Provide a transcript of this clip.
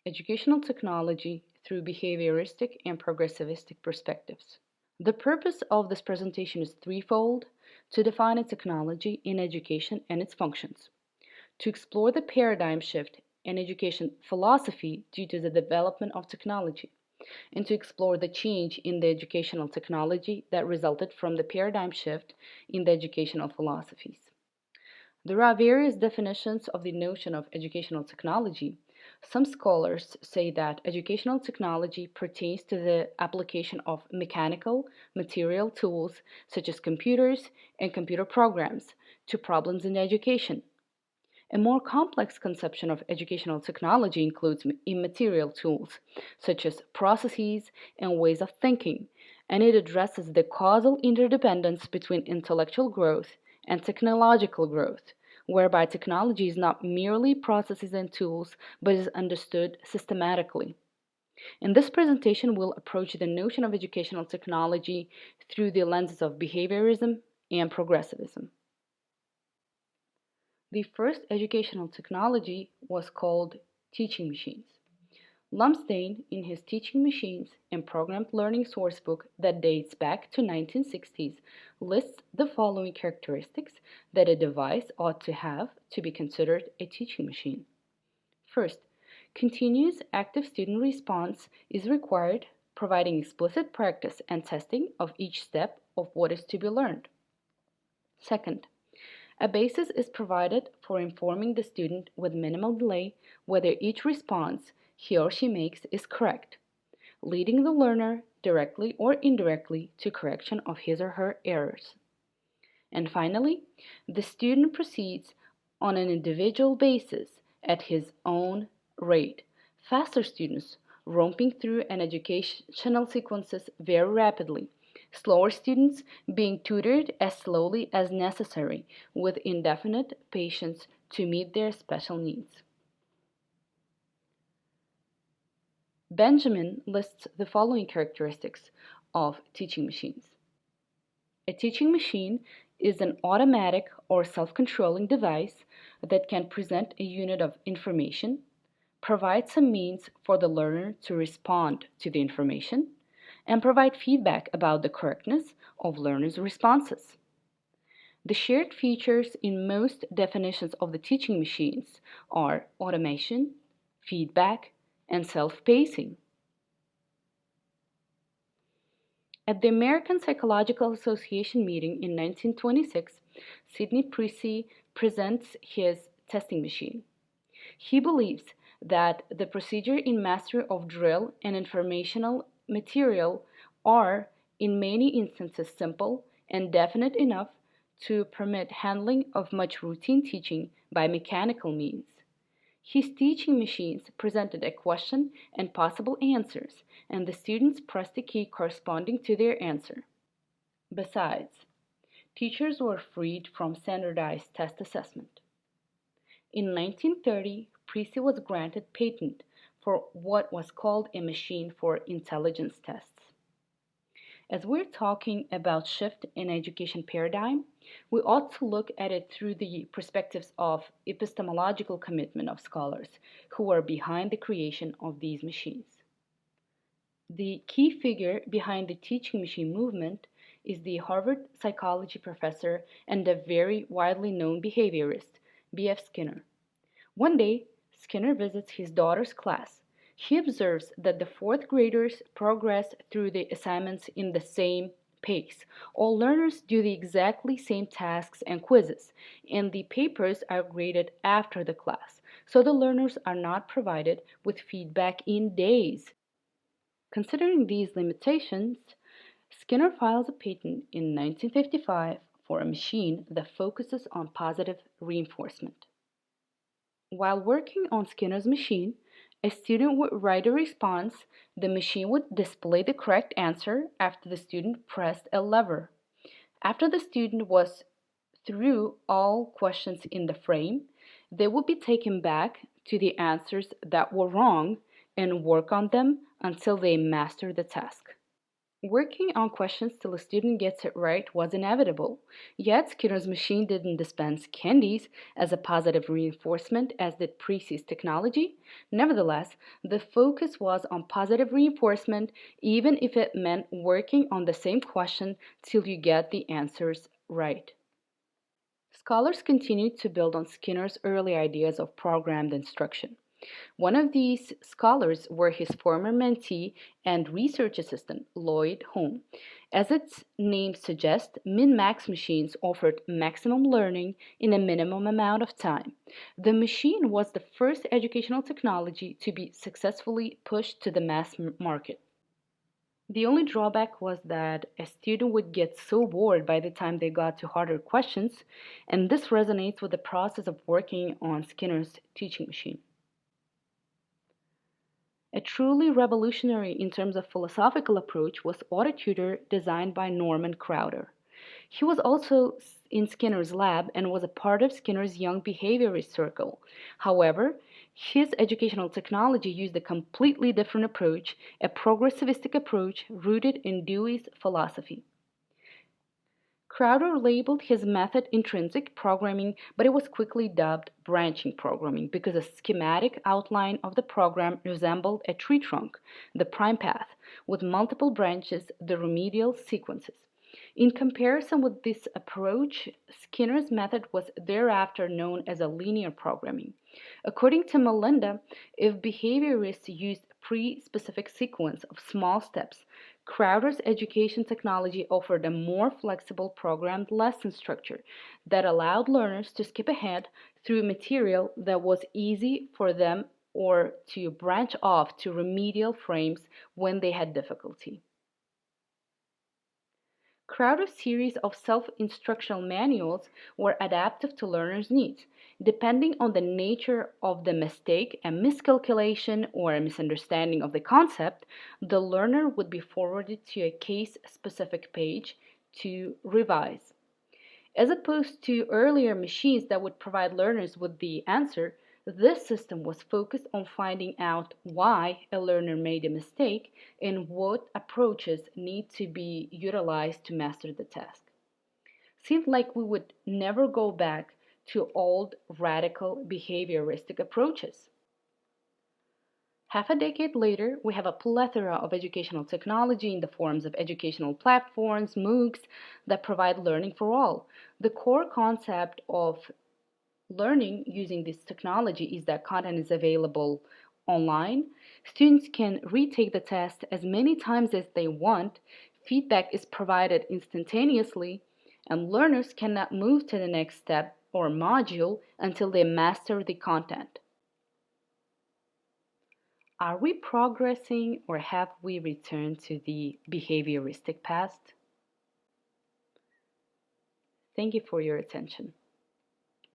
Educational technology through behavioristic and progressivistic perspectives. The purpose of this presentation is threefold: to define a technology in education and its functions, to explore the paradigm shift in education philosophy due to the development of technology, and to explore the change in the educational technology that resulted from the paradigm shift in the educational philosophies. There are various definitions of the notion of educational technology. Some scholars say that educational technology pertains to the application of mechanical, material tools such as computers and computer programs to problems in education. A more complex conception of educational technology includes immaterial tools, such as processes and ways of thinking, and it addresses the causal interdependence between intellectual growth and technological growth, whereby technology is not merely processes and tools, but is understood systematically. In this presentation, we'll approach the notion of educational technology through the lenses of behaviorism and progressivism. The first educational technology was called teaching machines. Lumsdaine, in his Teaching Machines and Programmed Learning sourcebook that dates back to 1960s, lists the following characteristics that a device ought to have to be considered a teaching machine. First, continuous active student response is required, providing explicit practice and testing of each step of what is to be learned. Second, a basis is provided for informing the student with minimal delay whether each response he or she makes is correct, leading the learner directly or indirectly to correction of his or her errors. And finally, the student proceeds on an individual basis at his own rate. Faster students romping through an educational sequences very rapidly, slower students being tutored as slowly as necessary with indefinite patience to meet their special needs. Benjamin lists the following characteristics of teaching machines. A teaching machine is an automatic or self-controlling device that can present a unit of information, provide some means for the learner to respond to the information, and provide feedback about the correctness of learners' responses. The shared features in most definitions of the teaching machines are automation, feedback, and self-pacing. At the American Psychological Association meeting in 1926, Sidney Pressey presents his testing machine. He believes that the procedure in mastery of drill and informational material are, in many instances, simple and definite enough to permit handling of much routine teaching by mechanical means. His teaching machines presented a question and possible answers, and the students pressed a key corresponding to their answer. Besides, teachers were freed from standardized test assessment. In 1930, Pressey was granted patent for what was called a machine for intelligence tests. As we're talking about shift in education paradigm, we ought to look at it through the perspectives of epistemological commitment of scholars who are behind the creation of these machines. The key figure behind the teaching machine movement is the Harvard psychology professor and a very widely known behaviorist, B.F. Skinner. One day, Skinner visits his daughter's class. He observes that the fourth graders progress through the assignments in the same pace. All learners do the exactly same tasks and quizzes, and the papers are graded after the class, so the learners are not provided with feedback in days. Considering these limitations, Skinner files a patent in 1955 for a machine that focuses on positive reinforcement. While working on Skinner's machine, a student would write a response. The machine would display the correct answer after the student pressed a lever. After the student was through all questions in the frame, they would be taken back to the answers that were wrong and work on them until they mastered the task. Working on questions till a student gets it right was inevitable, yet Skinner's machine didn't dispense candies as a positive reinforcement as did Pressey's technology. Nevertheless, the focus was on positive reinforcement, even if it meant working on the same question till you get the answers right. Scholars continued to build on Skinner's early ideas of programmed instruction. One of these scholars were his former mentee and research assistant, Lloyd Home. As its name suggests, min-max machines offered maximum learning in a minimum amount of time. The machine was the first educational technology to be successfully pushed to the mass market. The only drawback was that a student would get so bored by the time they got to harder questions, and this resonates with the process of working on Skinner's teaching machine. A truly revolutionary in terms of philosophical approach was Auto Tutor, designed by Norman Crowder. He was also in Skinner's lab and was a part of Skinner's young behaviorist circle. However, his educational technology used a completely different approach, a progressivistic approach rooted in Dewey's philosophy. Crowder labeled his method intrinsic programming, but it was quickly dubbed branching programming because a schematic outline of the program resembled a tree trunk, the prime path, with multiple branches, the remedial sequences. In comparison with this approach, Skinner's method was thereafter known as a linear programming. According to Melinda, if behaviorists used a pre-specific sequence of small steps, Crowder's education technology offered a more flexible programmed lesson structure that allowed learners to skip ahead through material that was easy for them or to branch off to remedial frames when they had difficulty. Crowder's series of self-instructional manuals were adaptive to learners' needs. Depending on the nature of the mistake, a miscalculation, or a misunderstanding of the concept, the learner would be forwarded to a case-specific page to revise. As opposed to earlier machines that would provide learners with the answer, this system was focused on finding out why a learner made a mistake and what approaches need to be utilized to master the task. Seemed like we would never go back to old radical behavioristic approaches. Half a decade later, we have a plethora of educational technology in the forms of educational platforms, MOOCs, that provide learning for all. The core concept of learning using this technology is that content is available online. Students can retake the test as many times as they want. Feedback is provided instantaneously, and learners cannot move to the next step or module until they master the content. Are we progressing or have we returned to the behavioristic past? Thank you for your attention.